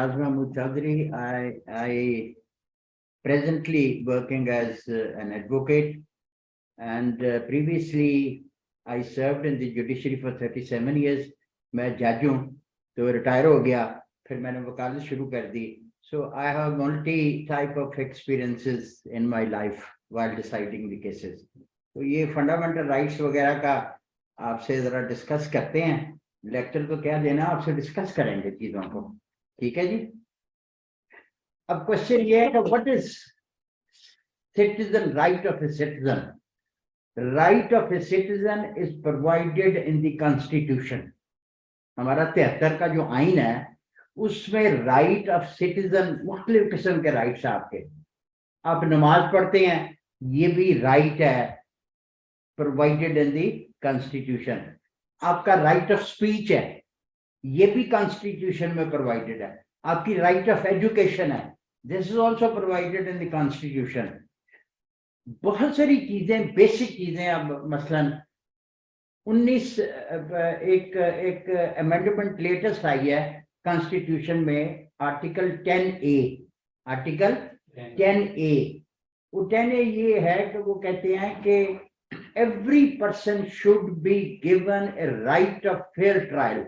Riaz Mahmood Chaudhary. I presently working as an advocate, and previously I served in the judiciary for 37 years. मैं जज हूँ, तो retire हो गया, फिर मैंने वकालत शुरू कर दी. So I have multi type of experiences in my life while deciding the cases. तो ये फंडामेंटल राइट्स वगैरह का आपसे जरा डिस्कस करते हैं. लेक्चर तो क्या देना, आपसे डिस्कस करेंगे चीजों को. ठीक है जी. अब क्वेश्चन ये है कि what is citizen right of a citizen? Right of a citizen is provided in the constitution. हमारा 73 का जो आइन है उसमें राइट ऑफ सिटीजन मुख्तलिफ किस्म के राइट्स हैं आपके. आप नमाज पढ़ते हैं, ये भी राइट है, प्रोवाइडेड इन दी कॉन्स्टिट्यूशन. आपका राइट ऑफ स्पीच है, ये भी कॉन्स्टिट्यूशन में प्रोवाइडेड है. आपकी राइट ऑफ एजुकेशन है, this is also provided in the constitution. बहुत सारी चीजें, बेसिक चीजें. अब मसलन 19 एक अमेंडमेंट लेटेस्ट आई है कॉन्स्टिट्यूशन में, आर्टिकल 10A. आर्टिकल 10A, वो 10A ये है कि वो कहते हैं कि every person should be given a right of fair trial.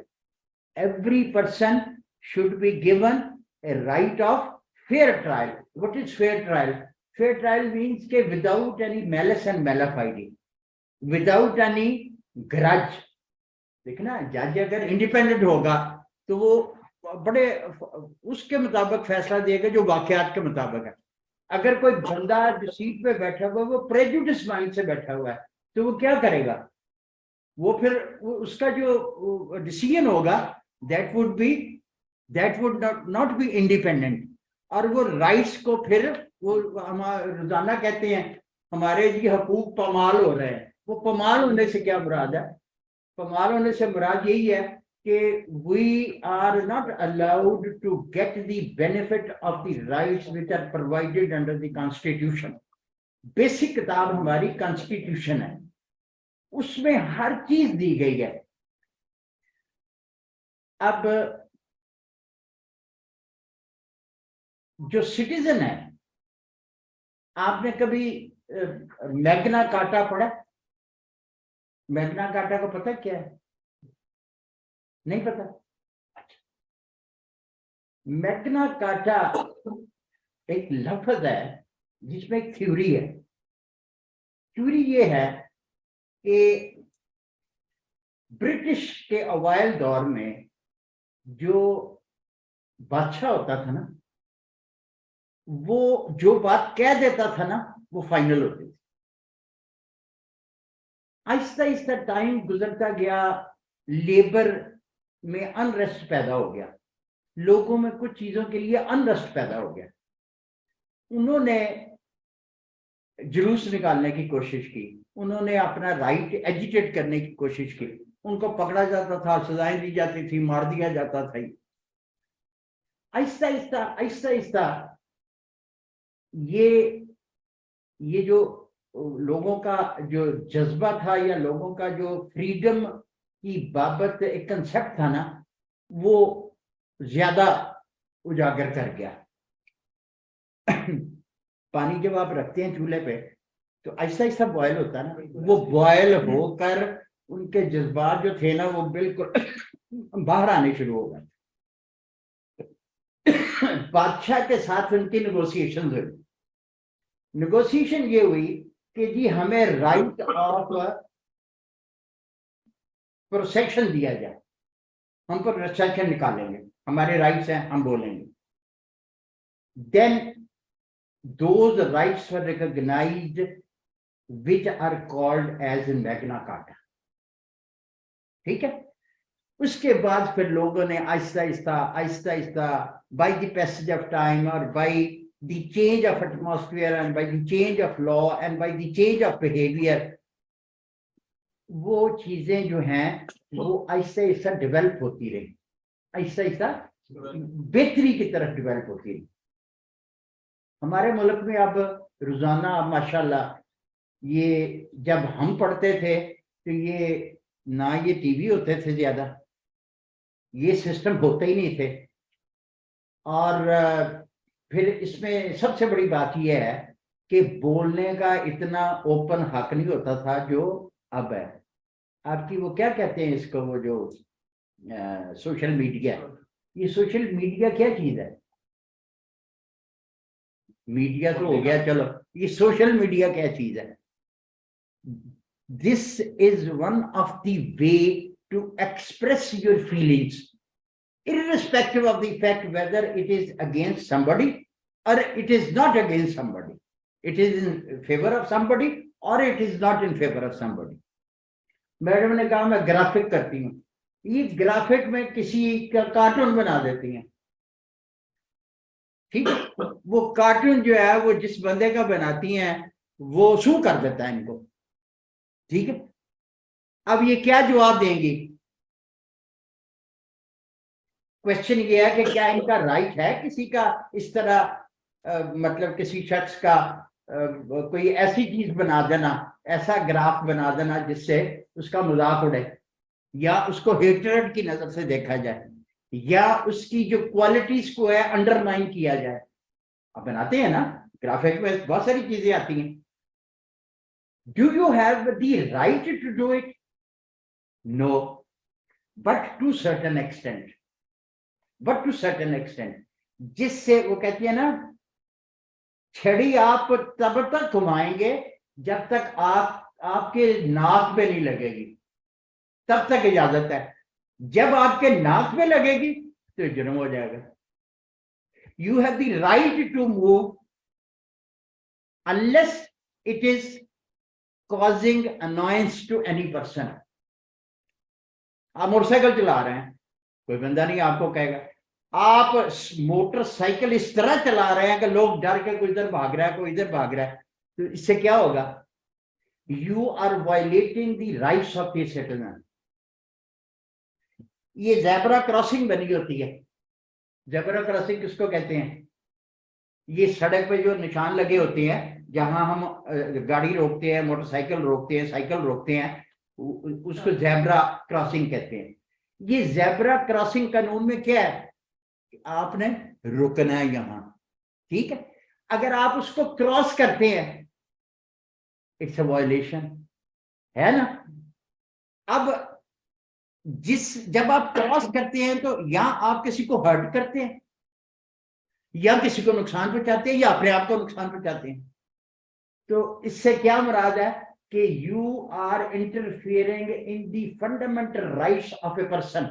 Every person should be given a right of fair trial. What is fair trial? Fair trial means के without any malice and malafide, without any grudge. देखना, जज अगर independent होगा तो वो बड़े उसके मुताबिक फैसला देगा जो वाकयात के मुताबिक है. अगर कोई बंदा जो सीट पे बैठा हुआ है वो प्रेजुडिस माइंड से बैठा हुआ है, तो वो क्या करेगा? वो फिर उसका जो डिसीजन होगा that would not be independent. और वो राइट्स को फिर वो हम रोजाना कहते हैं हमारे जी हकूक पमाल हो रहे हैं. वो पमाल होने से क्या मुराद है? पमाल होने से मुराद यही है कि we are not allowed to get the benefit of the rights which are provided under the constitution. Basic किताब हमारी कॉन्स्टिट्यूशन है, उसमें हर चीज दी गई है. अब जो सिटीजन है, आपने कभी मैग्ना कार्टा पढ़ा? मैग्ना कार्टा को पता क्या है? नहीं पता? मैग्ना कार्टा एक लफ्ज है जिसमें एक थ्योरी है. थ्योरी ये है कि ब्रिटिश के अवाइल दौर में जो बादशाह होता था ना, वो जो बात कह देता था ना वो फाइनल होती थी. आहिस्ता आहिस्ता टाइम गुजरता गया, लेबर में अनरेस्ट पैदा हो गया, लोगों में कुछ चीजों के लिए अनरेस्ट पैदा हो गया. उन्होंने जुलूस निकालने की कोशिश की, उन्होंने अपना राइट एजिटेट करने की कोशिश की. उनको पकड़ा जाता था, सजाएं दी जाती थी, मार दिया जाता था. आहिस्ता आहिस्ता ये जो लोगों का जो जज्बा था या लोगों का जो फ्रीडम की बाबत एक कंसेप्ट था ना, वो ज्यादा उजागर कर गया. पानी जब आप रखते हैं चूल्हे पे तो आहिस्ता आहिस्ता बॉयल होता है ना, वो बॉयल होकर उनके जज्बात जो थे ना वो बिल्कुल बाहर आने शुरू हो गए. बादशाह के साथ उनकी नेगोशिएशन हुई. नेगोशिएशन ये हुई कि जी हमें राइट ऑफ प्रोटेक्शन दिया जाए, हम प्रोटेक्शन निकालेंगे, हमारे राइट्स हैं, हम बोलेंगे. Then those rights were recognised which are called as Magna Carta. ठीक है. उसके बाद फिर लोगों ने आहिस्ता आहिस्ता by the passage of time और by the change of atmosphere and by the change of law and by the change of behavior, वो चीजें जो हैं वो आहिस्ता आहिस्ता डेवलप होती रही, आहिस्ता आहिस्ता बेहतरी की तरफ डेवलप होती रही. हमारे मुल्क में अब रोजाना माशाल्लाह ये जब हम पढ़ते थे तो ये ना ये टीवी होते थे, ज्यादा ये सिस्टम होते ही नहीं थे. और फिर इसमें सबसे बड़ी बात यह है कि बोलने का इतना ओपन हक नहीं होता था जो अब है। आपकी वो क्या कहते हैं इसको, वो जो सोशल मीडिया, ये सोशल मीडिया क्या चीज है? मीडिया तो हो गया, चलो ये सोशल मीडिया क्या चीज है? This is one of the way to express your feelings irrespective of the fact whether it is against somebody or it is not against somebody. It is in favor of somebody or it is not in favor of somebody. Madam ने कहा मैं graphic करती हूँ, ये graphic में किसी का cartoon बना देती हैं, ठीक है? वो कार्टून जो है वो जिस बंदे का बनाती हैं वो सू कर देता है इनको, ठीक है? अब ये क्या जवाब देंगी? क्वेश्चन ये है कि क्या इनका राइट है किसी का इस तरह मतलब किसी शख्स का कोई ऐसी चीज बना देना, ऐसा ग्राफ बना देना जिससे उसका मजाक उड़े या उसको हेटरेट की नजर से देखा जाए या उसकी जो क्वालिटीज को है अंडरमाइन किया जाए। आप बनाते हैं ना ग्राफिक में, बहुत सारी चीजें आती हैं। Do you have the right to do it? No, but to certain extent, but to certain extent, जिससे वो कहती है ना, छड़ी आप तब तक घुमाएंगे जब तक आपके नाक पे नहीं लगेगी, तब तक इजाजत है। जब आपके नाक पे लगेगी तो जुर्म हो जाएगा। You have the right to move unless it is causing annoyance to any person. आप मोटरसाइकिल चला रहे हैं, कोई बंदा नहीं आपको कहेगा। आप मोटरसाइकिल इस तरह चला रहे हैं कि लोग डर के कोई इधर भाग रहा है कोई इधर भाग रहा है, तो इससे क्या होगा? You are violating the rights of the citizen. ये ज़ेब्रा क्रॉसिंग बनी होती है। ज़ेब्रा क्रॉसिंग किसको कहते हैं? ये सड़क पे जो निशान लगे होते हैं जहां हम गाड़ी रोकते हैं, मोटरसाइकिल रोकते हैं, साइकिल रोकते हैं, उसको ज़ेब्रा क्रॉसिंग कहते हैं। ये ज़ेब्रा क्रॉसिंग कानून में क्या है? आपने रुकना है यहां, ठीक है? अगर आप उसको क्रॉस करते हैं इट्स अ वायलेशन, है ना? अब जब आप क्रॉस करते हैं तो या आप किसी को हर्ट करते हैं या किसी को नुकसान पहुंचाते हैं या अपने आप को नुकसान पहुंचाते हैं। तो इससे क्या मुराद है कि you are interfering in the fundamental rights of a person,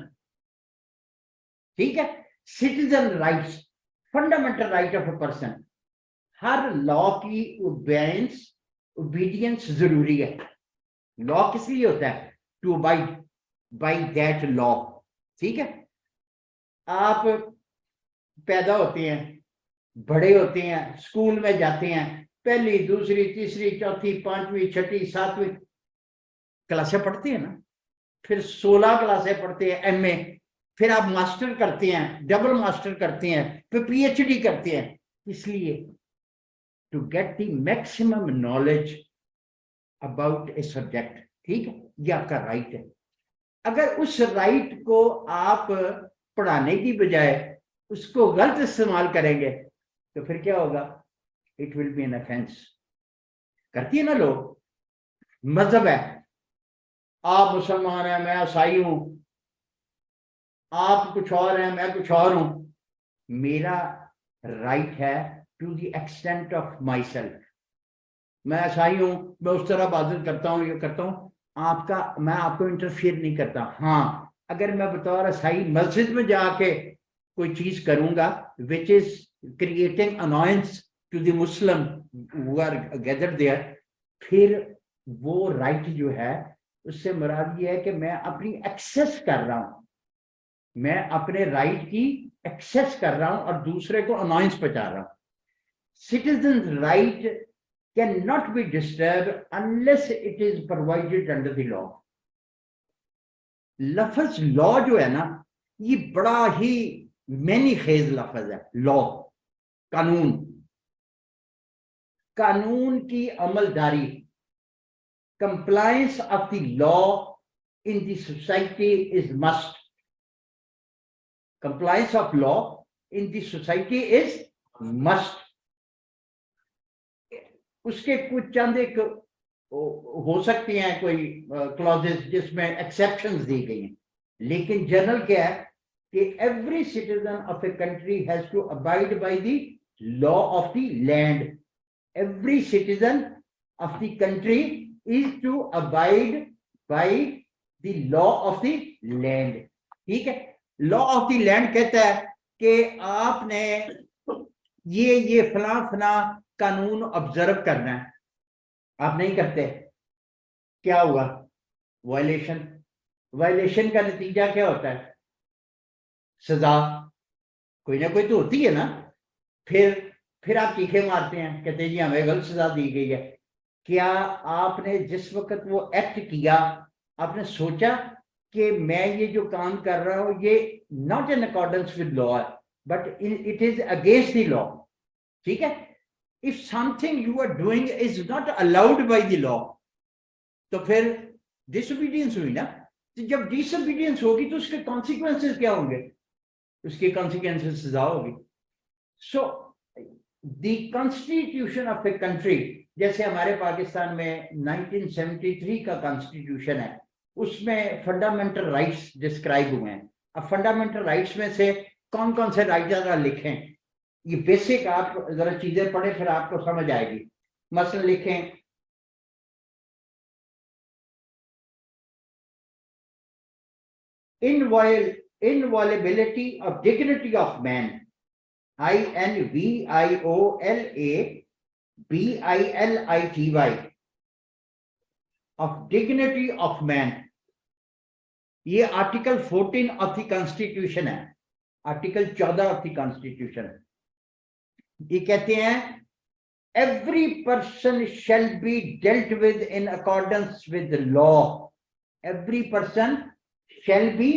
ठीक है? Citizen rights, fundamental right of a person. हर लॉ की ओबीडियंस जरूरी है। लॉ किस लिए होता है? To abide by that law, ठीक है? आप पैदा होते हैं, बड़े होते हैं, स्कूल में जाते हैं, पहली दूसरी तीसरी चौथी पांचवी छठी सातवीं क्लासें पढ़ते हैं ना, फिर 16 क्लासें पढ़ते हैं, एमए, फिर आप मास्टर करते हैं, डबल मास्टर करते हैं, फिर पीएचडी करते हैं। इसलिए to get the maximum knowledge about a subject, ठीक है? ये आपका राइट है। अगर उस राइट को आप पढ़ाने की बजाय उसको गलत इस्तेमाल करेंगे तो फिर क्या होगा? It will be an offence. करती है ना लोग, मजहब है, आप मुसलमान हैं मैं ईसाई हूं, आप कुछ और हैं मैं कुछ और हूं। मेरा राइट है to the extent of my self. मैं ईसाई हूं, मैं उस तरह इबादत करता हूं, ये करता हूं, आपका मैं आपको इंटरफियर नहीं करता। हाँ, अगर मैं बतौर ईसाई मस्जिद में जाके कोई चीज करूंगा which is creating annoyance to the Muslim who are gathered there, फिर वो राइट जो है उससे मुराद ये है कि मैं अपनी एक्सेस कर रहा हूं, मैं अपने राइट की एक्सेस कर रहा हूं और दूसरे को अनॉयंस पहुंचा रहा हूं। Citizen right can not be disturb unless it is provided under the law. लफ्ज लॉ जो है ना, ये बड़ा ही मैनी खेज लफ्ज है। लॉ, कानून, कानून की अमलदारी, compliance of the law in the society is must. Compliance of law in the society is must. उसके कुछ चंद एक हो सकती हैं कोई क्लॉजेस जिसमें एक्सेप्शंस दी गई हैं, लेकिन जनरल क्या है कि every citizen of a country has to abide by the law of the land. Every citizen of the country is to abide by the law of the land. ठीक है, law of the land कहता है कि आपने ये फला कानून observe करना है, आप नहीं करते क्या हुआ? वायलेशन। वायलेशन का नतीजा क्या होता है? सजा कोई ना कोई तो होती है ना। फिर आप चीखे मारते हैं, कहते हैं जी हमें गलत सजा दी गई है। क्या आपने जिस वक्त वो एक्ट किया आपने सोचा कि मैं ये जो काम कर रहा हूं ये not in accordance with law but it is against the law? ठीक है, if something you are doing is not allowed by the law तो फिर डिसोबीडियंस हुई ना। तो जब डिसोबीडियंस होगी तो उसके कॉन्सिक्वेंसेस क्या होंगे? उसके कॉन्सिक्वेंसेस सजा होगी। So the constitution of a country, जैसे हमारे पाकिस्तान में 1973 का कॉन्स्टिट्यूशन है, उसमें फंडामेंटल राइट्स डिस्क्राइब हुए हैं। अब फंडामेंटल राइट्स में से कौन कौन से राइट जरा लिखें, ये बेसिक आप जरा चीजें पढ़े फिर आपको समझ आएगी। मसलन लिखें inviolability of dignity of man, INVIOLABILITY of dignity of man। ये आर्टिकल 14 ऑफ द कॉन्स्टिट्यूशन है, आर्टिकल 14 ऑफ द कॉन्स्टिट्यूशन। ये कहते हैं every person shall be dealt with in accordance with the law। Every person shall be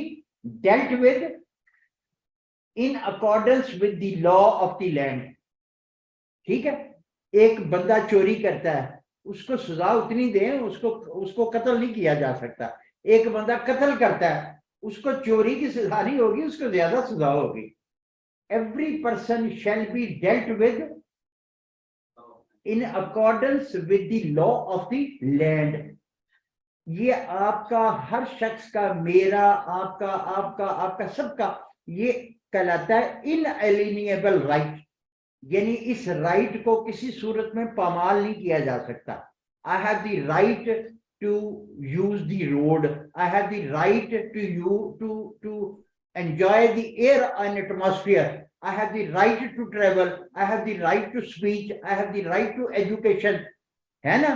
dealt with in accordance with the law of the land। ठीक है, एक बंदा चोरी करता है उसको सजा उतनी दें, उसको कत्ल नहीं किया जा सकता। एक बंदा कत्ल करता है उसको चोरी की सजा नहीं होगी, उसको ज्यादा सजा होगी। Every person shall be dealt with in accordance with the law of the land। ये आपका हर शख्स का, मेरा, आपका सबका ये कहलाता है इनएलिनिएबल राइट, यानी इस राइट को किसी सूरत में पामाल नहीं किया जा सकता। I have the right to use the road, I have the right to enjoy the air and atmosphere, I have the right to travel, I have the right to speech, I have the right to education, है ना।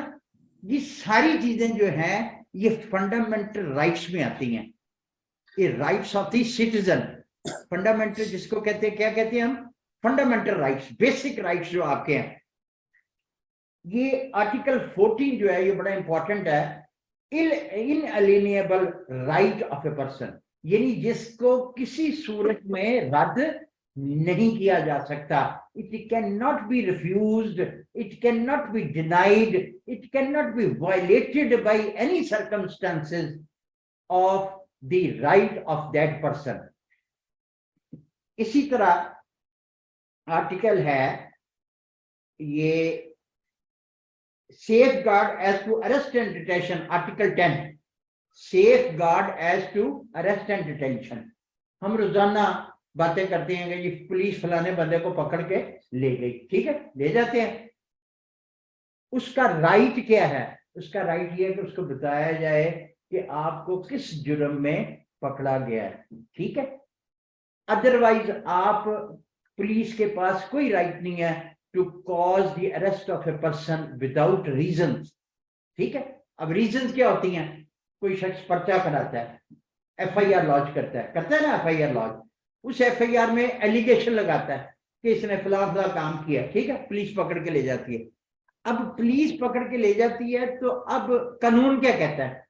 ये सारी चीजें जो हैं ये fundamental rights में आती हैं। ये rights of the citizen, fundamental जिसको कहते हैं, क्या कहते हैं हम? फंडामेंटल राइट्स, बेसिक राइट्स जो आपके हैं। ये आर्टिकल 14 जो है ये बड़ा इंपॉर्टेंट है। इनएलिनिएबल राइट ऑफ ए पर्सन, यानी जिसको किसी सूरत में रद्द नहीं किया जा सकता। It cannot be refused, it cannot be denied, it cannot be violated by any circumstances of the right of that person। इसी तरह आर्टिकल है ये safeguard as to arrest and detention, article 10, safeguard as to arrest and detention. हम रोजाना बातें करते हैं कि पुलिस फलाने बंदे को पकड़ के ले गई, ठीक है, ले जाते हैं। उसका राइट क्या है? उसका राइट ये है कि उसको बताया जाए कि आपको किस जुर्म में पकड़ा गया है, ठीक है। अदरवाइज आप पुलिस के पास कोई राइट नहीं है to cause the arrest of a person without reason, ठीक है। अब रीजन क्या होती हैं? कोई शख्स पर्चा कराता है, FIR लॉन्च करता है ना, FIR लॉन्च, उस FIR में एलिगेशन लगाता है कि इसने फला काम किया, ठीक है, पुलिस पकड़ के ले जाती है। अब पुलिस पकड़ के ले जाती है तो अब कानून क्या कहता है?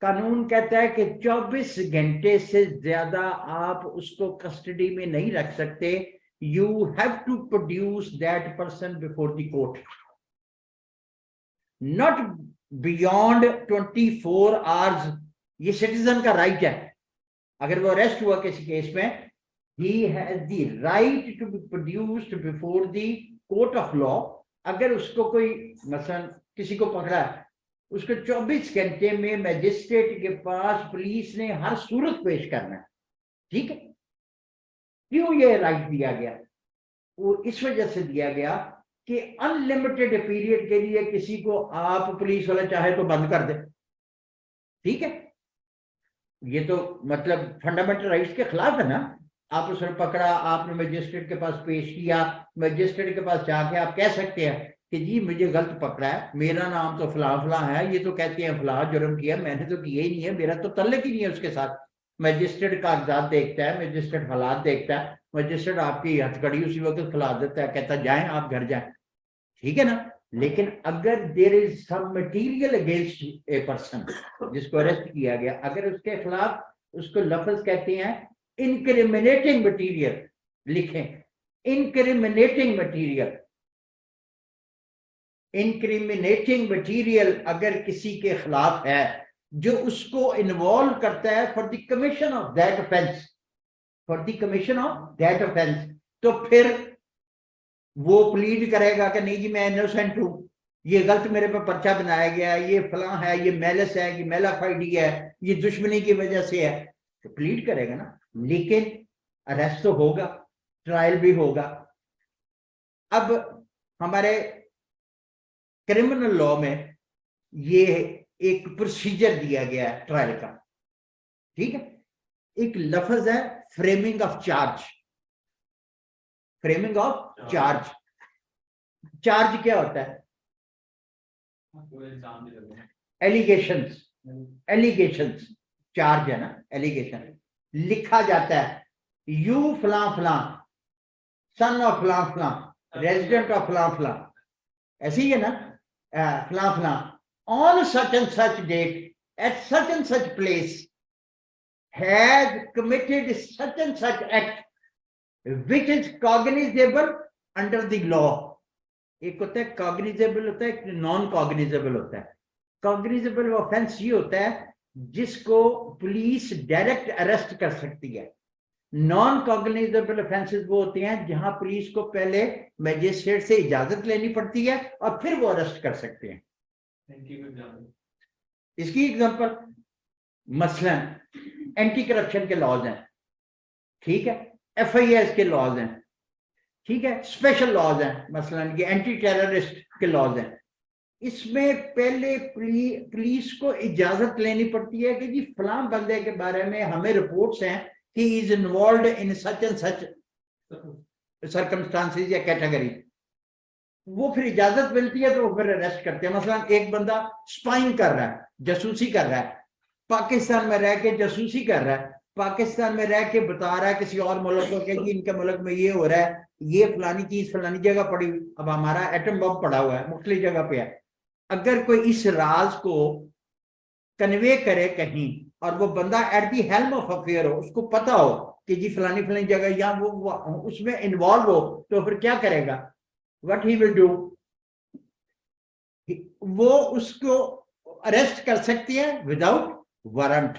कानून कहता है कि 24 घंटे से ज्यादा आप उसको कस्टडी में नहीं रख सकते। You have to produce that person before the court, not beyond 24 hours. ये सिटीजन का राइट है। अगर वो अरेस्ट हुआ किसी केस में he has the right to be produced before the court of law. अगर उसको कोई मसलन किसी को पकड़ा है, उसको 24 घंटे में मैजिस्ट्रेट के पास पुलिस ने हर सूरत पेश करना है, ठीक है। क्यों ये राइट दिया गया? वो इस वजह से दिया गया कि अनलिमिटेड पीरियड के लिए किसी को आप पुलिस वाला चाहे तो बंद कर दे, ठीक है। ये तो मतलब फंडामेंटल राइट्स के खिलाफ है ना। आप उसने पकड़ा, आपने मजिस्ट्रेट के पास पेश किया, मजिस्ट्रेट के पास जाके आप कह सकते हैं कि जी मुझे गलत पकड़ा है, मेरा नाम तो फला फला है, ये तो कहते हैं फला जुर्म किया, मैंने तो किया ही नहीं है, मेरा तो तल्लुक ही नहीं है उसके साथ। मजिस्ट्रेट कागजात देखता है, मजिस्ट्रेट हालात देखता है, मजिस्ट्रेट आपकी हथकड़ी उसी वक्त खुला देता है, कहता जाएं आप घर जाएं, ठीक है ना। लेकिन अगर there is some material against a person जिसको अरेस्ट किया गया, अगर उसके खिलाफ, उसको लफ्ज कहते हैं इनक्रिमिनेटिंग मटीरियल, लिखें इनक्रिमिनेटिंग मटीरियल। इनक्रिमिनेटिंग मटीरियल अगर किसी के खिलाफ है जो उसको इन्वॉल्व करता है for the commission of that offence, for the commission of that offence, तो फिर वो प्लीड करेगा कि नहीं जी मैं इनोसेंट हूं, ये गलत मेरे पे पर्चा बनाया गया है, ये फलां है, ये मेलस है, ये मेलाफाइडी है, ये दुश्मनी की वजह से है, तो प्लीड करेगा ना। लेकिन अरेस्ट तो होगा, ट्रायल भी होगा। अब हमारे क्रिमिनल लॉ में ये एक प्रोसीजर दिया गया है ट्रायल का, ठीक है। एक लफ्ज है framing of charge. Framing of charge, charge क्या होता है? एलिगेशंस, एलिगेशंस चार्ज है ना, एलिगेशन। लिखा जाता है यू फलां फलां, सन ऑफ फलां फलां, रेजिडेंट ऑफ फलां फलां, ऐसे ही है ना, फलां फलां, on such and such date at such and such place has committed such and such act which is cognizable under the law। एक होता है cognizable, होता है एक नॉन cognizable होता है। cognizable ऑफेंस ये होता है जिसको पुलिस डायरेक्ट अरेस्ट कर सकती है। नॉन कॉग्निजेबल ऑफेंसेस वो होते हैं जहां पुलिस को पहले मैजिस्ट्रेट से इजाजत लेनी पड़ती है और फिर वो अरेस्ट कर सकते हैं। इसकी एग्जांपल मसलन एंटी करप्शन के लॉज हैं, ठीक है, FIS के लॉज हैं, ठीक है, स्पेशल लॉज हैं, मसलन ये एंटी टेररिस्ट के लॉज हैं। इसमें पहले पुलिस को इजाजत लेनी पड़ती है कि जी फलां बंदे के बारे में हमें रिपोर्ट्स हैं कि is involved in such and such circumstances या कैटेगरी। वो फिर इजाजत मिलती है तो वो फिर अरेस्ट करते हैं। मसलन एक बंदा स्पाइंग कर रहा है, जासूसी कर रहा है, पाकिस्तान में रह के जासूसी कर रहा है, पाकिस्तान में रह के बता रहा है किसी और मुल्क को कि इनके मुल्क में ये हो रहा है, ये फलानी चीज फलानी जगह पड़ी, अब हमारा एटम बम पड़ा हुआ है मुख्तलिफ जगह पे है। अगर कोई इस राज को कन्वे करे कहीं और वो बंदा at the helm of affair हो, उसको पता हो कि जी फलानी फलानी जगह या वो उसमें इन्वॉल्व हो, तो फिर क्या करेगा? व्हाट ही विल डू, वो उसको अरेस्ट कर सकती है विदाउट वारंट।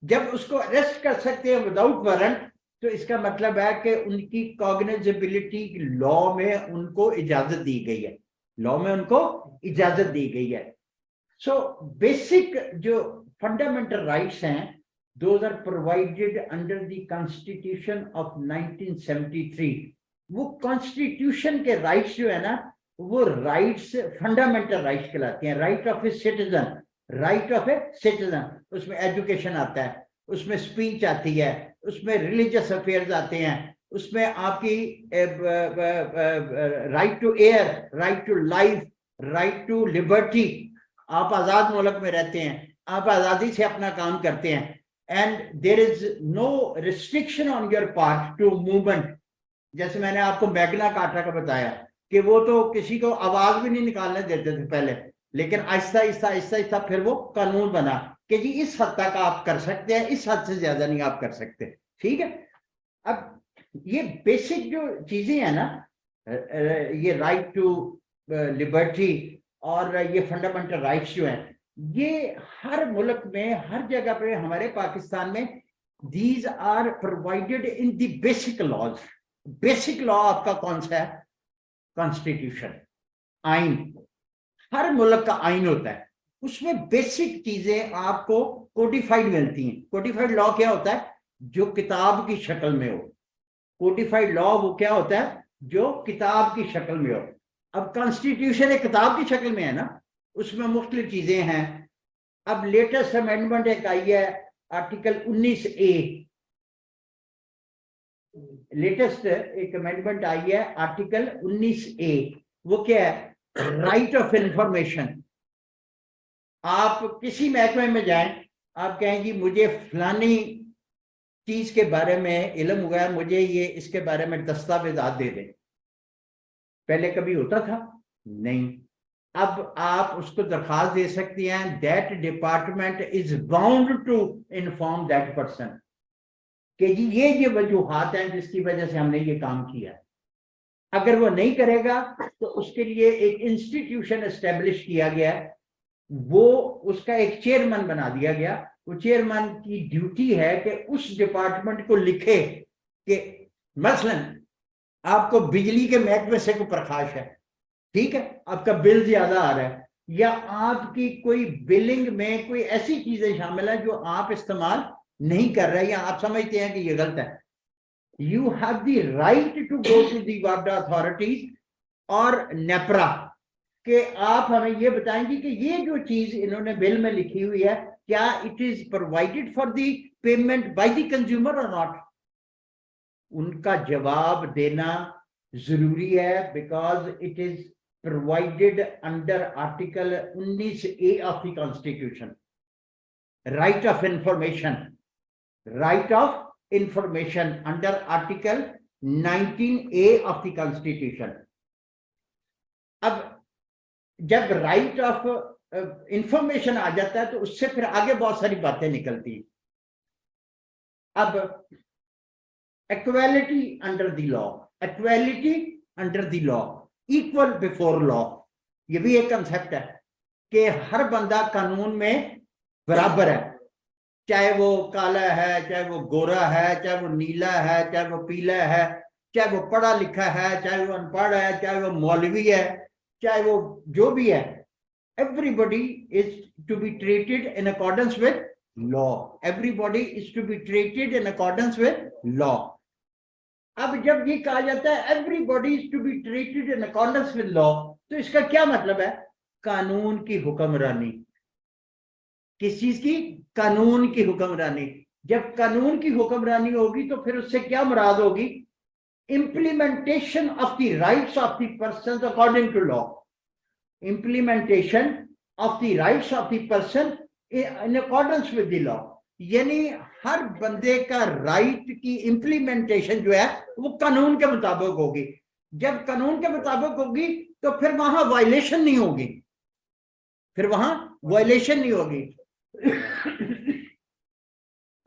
जब उसको अरेस्ट कर सकते हैं विदाउट वारंट, तो इसका मतलब है कि उनकी कॉग्निजेबिलिटी लॉ में उनको इजाजत दी गई है, लॉ में उनको इजाजत दी गई है। सो बेसिक जो फंडामेंटल राइट्स हैं, those are provided under the constitution of 1973। वो कॉन्स्टिट्यूशन के राइट्स जो है ना, वो राइट्स फंडामेंटल राइट्स कहलाते हैं। Right of a citizen, right of a citizen, उसमें एजुकेशन आता है, उसमें स्पीच आती है, उसमें रिलीजियस अफेयर्स आते हैं, उसमें आपकी right to air, right to life, right to liberty. आप आजाद मुल्क में रहते हैं, आप आजादी से अपना काम करते हैं, and there is no restriction on your part to movement. जैसे मैंने आपको मैग्ना कार्टा का बताया कि वो तो किसी को आवाज भी नहीं निकालने देते थे पहले, लेकिन आहिस्ता आहिस्ता आहिस्ता आहिस्ता फिर वो कानून बना कि जी इस हद तक आप कर सकते हैं, इस हद से ज्यादा नहीं आप कर सकते, ठीक है। अब ये बेसिक जो चीजें हैं ना, ये राइट टू लिबर्टी और ये फंडामेंटल राइट्स जो हैं, ये हर मुल्क में हर जगह पे, हमारे पाकिस्तान में these are provided in the basic laws. Basic law आपका कौन सा है? कॉन्स्टिट्यूशन, आइन। हर मुल्क का आइन होता है, उसमें बेसिक चीजें आपको कोडिफाइड मिलती हैं। कोडिफाइड लॉ क्या होता है? जो किताब की शक्ल में हो। कोडिफाइड लॉ वो क्या होता है? जो किताब की शक्ल में हो। अब कॉन्स्टिट्यूशन एक किताब की शक्ल में है ना, उसमें मुख्तलिफ चीजें हैं। अब लेटेस्ट अमेंडमेंट एक आई है, आर्टिकल 19A। लेटेस्ट एक अमेंडमेंट आई है, आर्टिकल 19A। वो क्या है? Right of information. आप किसी महकमे में जाएं, आप कहें जी मुझे फलानी चीज के बारे में इल्म हुआ है, मुझे ये इसके बारे में दस्तावेजात दे दें। पहले कभी होता था? नहीं। अब आप उसको दरखास्त दे सकती हैं, that department is bound to inform that person कि जी ये वजूहात हैं जिसकी वजह से हमने ये काम किया। अगर वो नहीं करेगा तो उसके लिए एक इंस्टीट्यूशन एस्टेब्लिश किया गया, वो उसका एक चेयरमैन बना दिया गया। वो चेयरमैन की ड्यूटी है कि उस डिपार्टमेंट को लिखे कि मसलन आपको बिजली के महकमे से कोई प्रकाश है, ठीक है, आपका बिल ज्यादा आ रहा है, या आपकी कोई बिलिंग में कोई ऐसी चीजें शामिल है जो आप इस्तेमाल नहीं कर रहे, या आप समझते हैं कि ये गलत है, you have the right to go to the water authorities और नेपरा कि आप हमें ये बताएंगे कि ये जो चीज इन्होंने बिल में लिखी हुई है, क्या it is provided for the payment by the consumer और नॉट। उनका जवाब देना जरूरी है, because it is provided under article 19A of the constitution, right of information. Right of information under article 19A of the constitution. अब जब right of information आ जाता है तो उससे फिर आगे बहुत सारी बातें निकलती हैं। अब equality under the law, equality under the law, equal before law, ये भी एक कंसेप्ट है कि हर बंदा कानून में बराबर है, चाहे वो काला है, चाहे वो गोरा है, चाहे वो नीला है, चाहे वो पीला है, चाहे वो पढ़ा लिखा है, चाहे वो अनपढ़ है, चाहे वो मौलवी है, चाहे वो जो भी है, everybody is to be treated in accordance with law. Everybody is to be treated in accordance with law. अब जब ये कहा जाता है everybody is to be treated in accordance with law, तो इसका क्या मतलब है? कानून की हुक्मरानी। किस चीज की? कानून की हुक्मरानी। जब कानून की हुक्मरानी होगी तो फिर उससे क्या मुराद होगी? implementation of the rights of the persons according to law. Implementation of the rights of the person in accordance with the law. यानी हर बंदे का राइट की इंप्लीमेंटेशन जो है वो कानून के मुताबिक होगी। जब कानून के मुताबिक होगी तो फिर वहां वायलेशन नहीं होगी, फिर वहां वायलेशन नहीं होगी।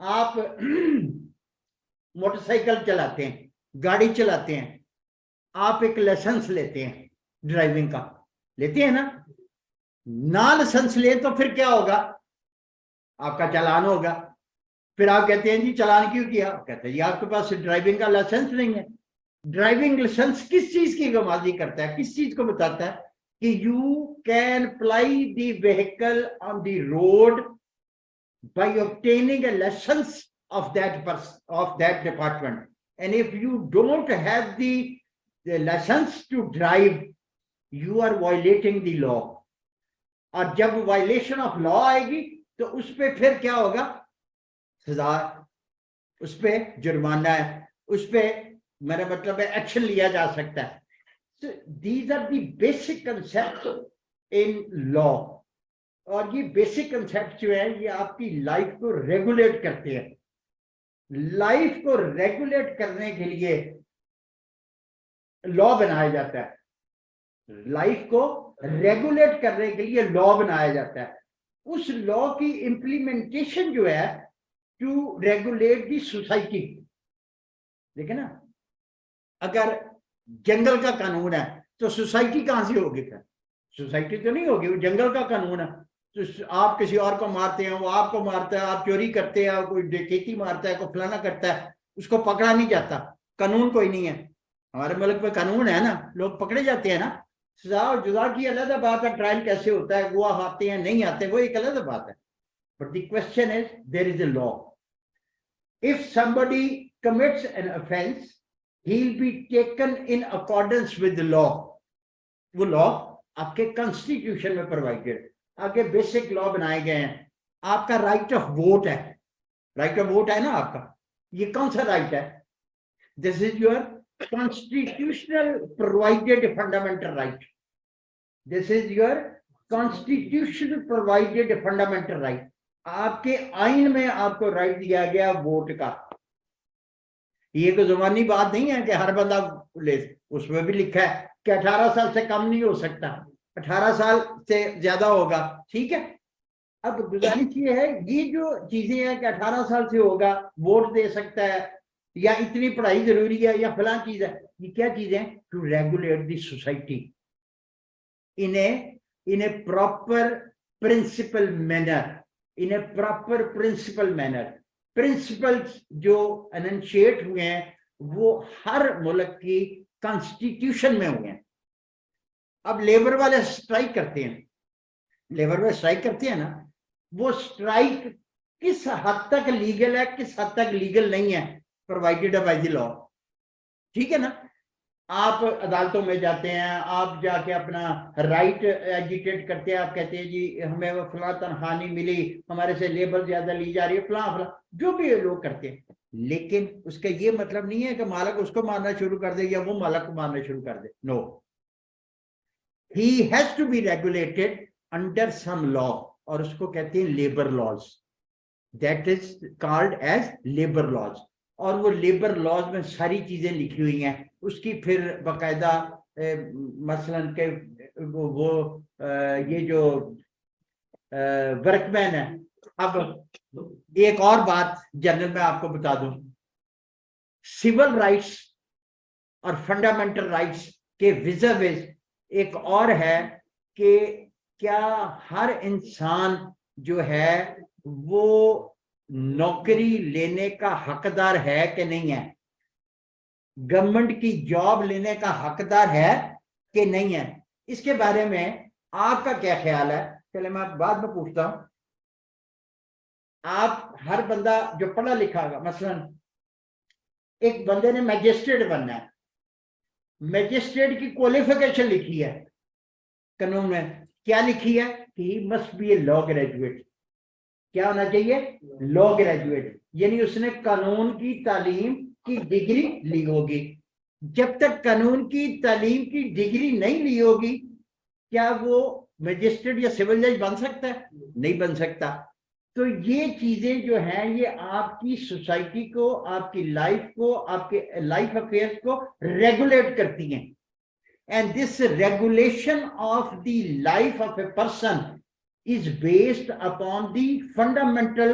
आप मोटरसाइकिल चलाते हैं, गाड़ी चलाते हैं, आप एक लाइसेंस लेते हैं ड्राइविंग का, लेते हैं ना लाइसेंस ले तो फिर क्या होगा? आपका चालान होगा। फिर आप कहते हैं जी चालान क्यों किया? कहते हैं जी आपके पास ड्राइविंग का लाइसेंस नहीं है। ड्राइविंग लाइसेंस किस चीज की गवाही करता है? किस चीज को बताता है? कि you can ply the vehicle on the road by obtaining a licence of that department, and if you don't have the licence to drive, you are violating the law. और जब वायलेशन ऑफ लॉ आएगी तो उस पर फिर क्या होगा? सजा, उस पर जुर्माना है, उस पर मेरा मतलब है एक्शन लिया जा सकता है। So these are the basic concepts in law. और ये बेसिक कंसेप्ट जो है ये आपकी लाइफ को रेगुलेट करते हैं। लाइफ को रेगुलेट करने के लिए लॉ बनाया जाता है, लाइफ को रेगुलेट करने के लिए लॉ बनाया जाता है। उस लॉ की इंप्लीमेंटेशन जो है टू रेगुलेट दी सोसाइटी। देखे ना, अगर जंगल का कानून है तो सोसाइटी कहां से होगी? फिर सोसाइटी तो नहीं होगी, वो जंगल का कानून है। तो आप किसी और को मारते हैं, वो आपको मारता है, आप चोरी करते हैं, कोई डकैती मारता है, कोई फलाना करता है, उसको पकड़ा नहीं जाता, कानून कोई नहीं है। हमारे मुल्क में कानून है ना, लोग पकड़े जाते हैं ना। सजा और जुदा की अलग बात है, ट्रायल कैसे होता है, गवाह आते हैं नहीं आते, वो एक अलग बात है। But the question is there is a law. If somebody commits an offense, he'll be taken in accordance with the law. वो लॉ आपके कॉन्स्टिट्यूशन में प्रोवाइडेड, आगे बेसिक लॉ बनाए गए हैं। आपका राइट ऑफ वोट है, राइट ऑफ वोट है ना आपका, ये कौन सा राइट है? This is your constitutional provided fundamental right. This is your constitutional provided fundamental right. आपके आइन में आपको राइट दिया गया वोट का। ये तो जुबानी बात नहीं है कि हर बंदा ले, उसमें भी लिखा है कि 18 साल से कम नहीं हो सकता, 18 साल से ज्यादा होगा, ठीक है। अब गुजारिश ये है, ये जो चीजें हैं कि 18 साल से होगा, वोट दे सकता है, या इतनी पढ़ाई जरूरी है, या फलां चीज है, ये क्या चीजें? To regulate the society in a proper principle manner, in a proper principle manner. Principles जो एनंशिएट हुए हैं वो हर मुल्क की कॉन्स्टिट्यूशन में हुए हैं। अब लेबर वाले स्ट्राइक करते हैं, लेबर वाले स्ट्राइक करते हैं ना, वो स्ट्राइक किस हद तक लीगल है, किस हद तक लीगल नहीं है, प्रोवाइडेड बाय द लॉ, ठीक है ना। आप अदालतों में जाते हैं, आप जाके अपना राइट एजिटेट करते हैं, आप कहते हैं जी हमें वो फला तनख्वाह नहीं मिली, हमारे से लेबर ज्यादा ली जा रही है, फला फला, जो भी लोग करते हैं। लेकिन उसका ये मतलब नहीं है कि मालिक उसको मारना शुरू कर दे या वो मालिक को मारना शुरू कर दे। No, he has to be regulated under some law, और उसको कहते हैं labour laws, that is called as labour laws. और वो लेबर लॉज में सारी चीजें लिखी हुई हैं, उसकी फिर बाकायदा मसलन के वो ये जो वर्कमैन है। अब एक और बात जनरल में आपको बता दूं, सिविल राइट्स और फंडामेंटल राइट्स के विज़ एक और है कि क्या हर इंसान जो है वो नौकरी लेने का हकदार है कि नहीं है, गवर्नमेंट की जॉब लेने का हकदार है कि नहीं है। इसके बारे में आपका क्या ख्याल है? चले मैं बाद में पूछता हूं। आप हर बंदा जो पढ़ा लिखा होगा, मसलन एक बंदे ने मैजिस्ट्रेट बनना है, मैजिस्ट्रेट की क्वालिफिकेशन लिखी है कानून में, क्या लिखी है कि he must be a law graduate. क्या होना चाहिए? लॉ ग्रेजुएट, यानी उसने कानून की तालीम की डिग्री ली होगी। जब तक कानून की तालीम की डिग्री नहीं ली होगी, क्या वो मजिस्ट्रेट या सिविल जज बन सकता है? नहीं बन सकता। तो ये चीजें जो हैं ये आपकी सोसाइटी को, आपकी लाइफ को, आपके लाइफ अफेयर्स को रेगुलेट करती हैं। And this regulation of the life of a person is based upon the fundamental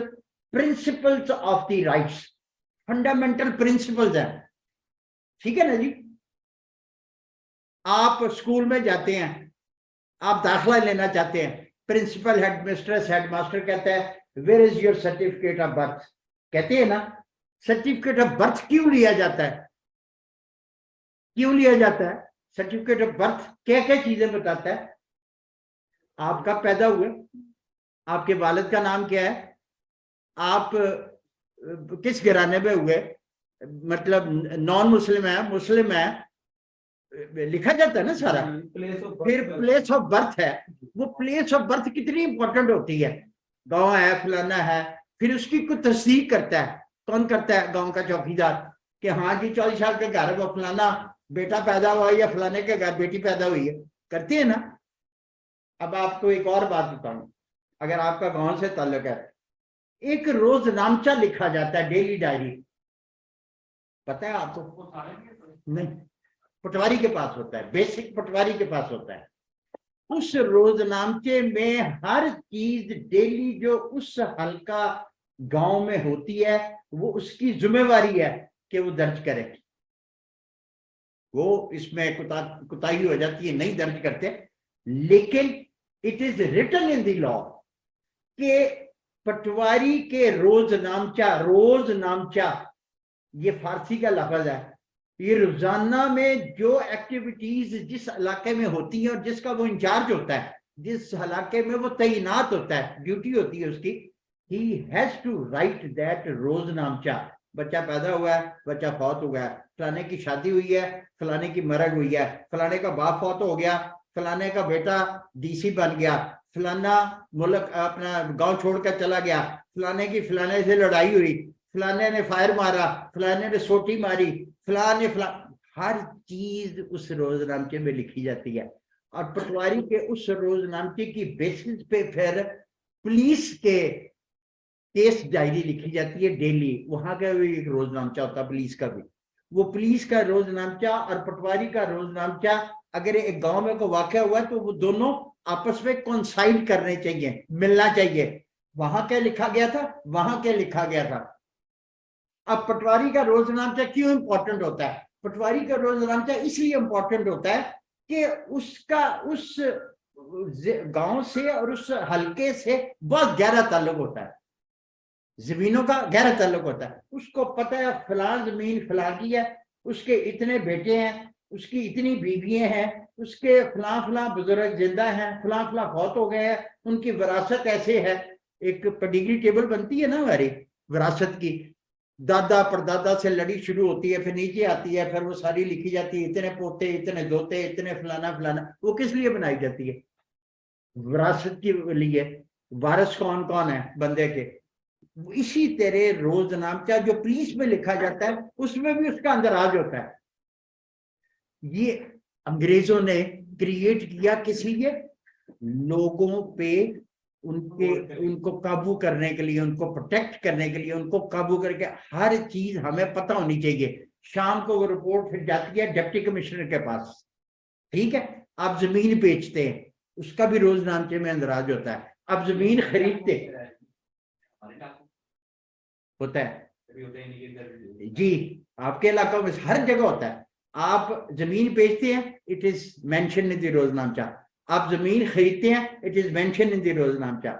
principles of the rights. Fundamental principles है, ठीक है ना जी। आप स्कूल में जाते हैं, आप दाखिला लेना चाहते हैं, प्रिंसिपल, हेडमिस्ट्रेस, हेडमास्टर कहता है where is your certificate of birth, कहते हैं ना। सर्टिफिकेट ऑफ बर्थ क्यों लिया जाता है? क्यों लिया जाता है? सर्टिफिकेट ऑफ बर्थ क्या क्या चीजें बताता है? आप कब पैदा हुए, आपके वालिद का नाम क्या है, आप किस घराने में हुए, मतलब नॉन मुस्लिम है, मुस्लिम है, लिखा जाता है ना सारा। फिर प्लेस ऑफ बर्थ है, वो प्लेस ऑफ बर्थ कितनी इंपॉर्टेंट होती है। गांव है, फलाना है, फिर उसकी कोई तस्दीक करता है, कौन करता है? गांव का चौकीदार, कि हाँ जी 40 साल के घर वो फलाना बेटा पैदा हुआ है या फलाने के घर बेटी पैदा हुई है, करते हैं ना। अब आपको एक और बात बताऊं, अगर आपका गांव से ताल्लुक है, एक रोज नामचा लिखा जाता है, डेली डायरी, पता है आपको? नहीं, पटवारी के पास होता है, बेसिक पटवारी के पास होता है। उस रोजनामचे में हर चीज डेली जो उस हल्का गांव में होती है वो उसकी जिम्मेवारी है कि वो दर्ज करे। वो इसमें कुताही हो जाती है, नहीं दर्ज करते, लेकिन it is written in the law कि पटवारी के रोज नामचा ये फारसी का लफ्ज है। ये रोजाना में जो एक्टिविटीज जिस इलाके में होती हैं और जिसका वो इंचार्ज होता है, जिस इलाके में वो तैनात होता है, ड्यूटी होती है उसकी, he has to write that रोज नामचा। बच्चा पैदा हुआ है, बच्चा फौत हो गया, फलाने की शादी हुई है, फलाने की मरग हुई है, फलाने का बाप फौत हो गया, फलाने का बेटा डीसी बन गया, फलाना मुल्क अपना गांव छोड़कर चला गया, फलाने की फलाने से लड़ाई हुई, फलाने ने फायर मारा, फलाने ने सोटी मारी, फलाने हर चीज उस रोजनामचे में लिखी जाती है। और पटवारी के उस रोजनामचे की बेसिस पे फिर पुलिस के केस डायरी लिखी जाती है डेली। वहां का भी एक रोजनामचा होता है पुलिस का भी। वो पुलिस का रोजनामचा और पटवारी का रोजनामचा, अगर एक गांव में कोई वाकया हुआ तो वो दोनों आपस में कोइंसाइड करने चाहिए, मिलना चाहिए। वहां क्या लिखा गया था, वहां क्या लिखा गया था। अब पटवारी का रोजनामचा क्यों इंपॉर्टेंट होता है? पटवारी का रोजनामचा इसलिए इंपॉर्टेंट होता है कि उसका उस गांव से और उस हलके से बहुत गहरा ताल्लुक होता है, जमीनों का गहरा ताल्लुक होता है। उसको पता है फलां जमीन फलां की है, उसके इतने बेटे हैं, उसकी इतनी बीवियां हैं, उसके फलां फलां बुजुर्ग जिंदा हैं, फलां फलां फौत हो गए हैं, उनकी विरासत ऐसे है। एक पेडिग्री टेबल बनती है ना हमारी विरासत की, दादा परदादा से लड़ी शुरू होती है, फिर नीचे आती है, फिर वो सारी लिखी जाती है, इतने पोते, इतने दोते, इतने फलाना फलाना। वो किस लिए बनाई जाती है? विरासत के लिए। वारिस कौन कौन है बंदे के। इसी तरह रोजनामचा जो पुलिस में लिखा जाता है उसमें भी उसका अंदराज होता है। ये अंग्रेजों ने क्रिएट किया किस लिए? लोगों पे उनको काबू करने के लिए, उनको प्रोटेक्ट करने के लिए, उनको काबू करके हर चीज हमें पता होनी चाहिए। शाम को वो रिपोर्ट फिर जाती है डिप्टी कमिश्नर के पास, ठीक है। आप जमीन बेचते हैं, उसका भी रोजनामचे में अंदराज होता है। आप जमीन खरीदते होता है जी, आपके इलाकों में हर जगह होता है। आप जमीन बेचते हैं, it is mention in the रोजनामचा। आप जमीन खरीदते हैं, it is mention in the रोजनामचा।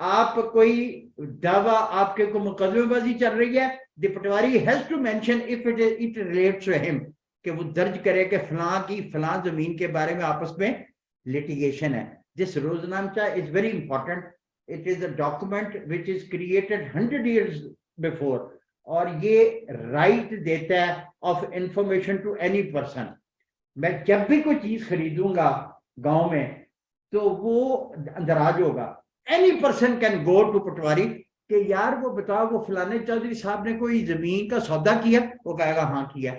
आप कोई दावा, आपके को मुकदमेबाजी चल रही है, the patwari has to mention if it relates to him, कि वो दर्ज करे कि फलां की फलां जमीन के बारे में आपस में लिटिगेशन है। दिस रोजनामचा is very important. It is a document which is created 100 years before, और ये राइट देता है of information to any person. मैं जब भी कोई चीज खरीदूंगा गांव में तो वो अंदराज होगा। Any person can go to patwari कि यार वो बताओ, वो फलाने चौधरी साहब ने कोई जमीन का सौदा किया? वो कहेगा हाँ किया।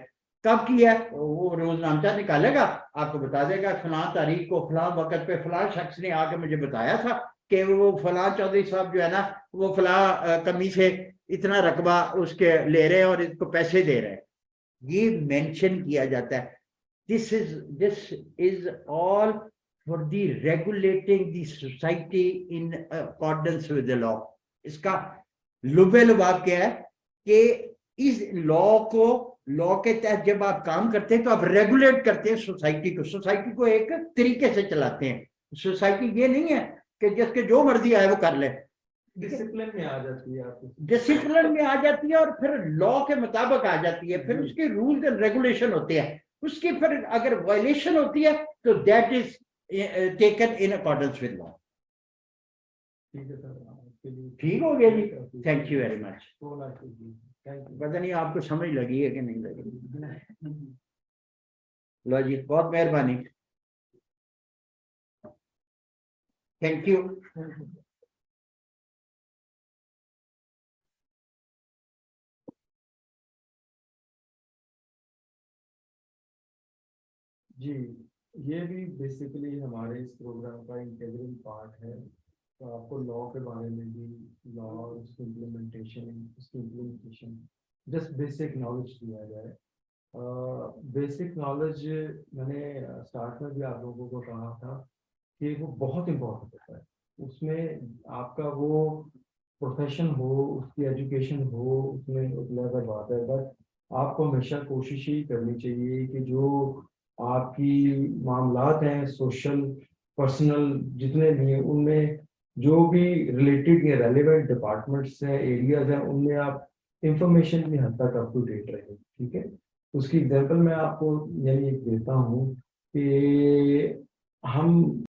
कब किया? वो रोजनामचा निकालेगा, आपको बता देगा फलां तारीख को फलां वक्त पे फलां शख्स ने आके मुझे बताया था कि वो फलां चौधरी साहब जो है ना, वो फलां कमी से इतना रकबा उसके ले रहे हैं और इसको पैसे दे रहे हैं। ये मेंशन किया जाता है। This is all for the regulating the society in accordance with the law. इसका लुबे लुबाब क्या है कि इस लॉ के तहत जब आप काम करते हैं तो आप रेगुलेट करते हैं सोसाइटी को एक तरीके से चलाते हैं। सोसाइटी ये नहीं है कि जिसके जो मर्जी आए वो कर ले, डिसिप्लिन में आ जाती है, आप डिसिप्लिन में आ जाती है और फिर लॉ के मुताबिक आ जाती है। फिर उसके रूल्स एंड रेगुलेशन होते हैं, उसकी फिर अगर वायलेशन होती है तो that is taken in accordance with law. ठीक हो गया जी, थैंक यू वेरी मच। पता नहीं आपको समझ लगी है कि नहीं लगी। लो जी, बहुत मेहरबानी, थैंक यू। जी, ये भी बेसिकली हमारे इस प्रोग्राम का इंटीग्रल पार्ट है। तो आपको लॉ के बारे में भी, लॉ उसकी इम्प्लीमेंटेशन जस्ट बेसिक नॉलेज दिया जाए। बेसिक नॉलेज मैंने स्टार्ट में भी आप लोगों को कहा था कि वो बहुत इम्पोर्टेंट होता है। उसमें आपका वो प्रोफेशन हो, उसकी एजुकेशन हो, उसमें एक लेवल बात है, बट आपको हमेशा कोशिश ही करनी चाहिए कि जो आपकी मामलात हैं सोशल पर्सनल जितने भी हैं उनमें जो भी रिलेटेड या रेलिवेंट डिपार्टमेंट्स हैं, एरियाज हैं, उनमें आप इंफॉर्मेशन भी हद तक अप टू डेट रहें, ठीक है। उसकी एग्जांपल मैं आपको यानी एक देता हूँ कि हम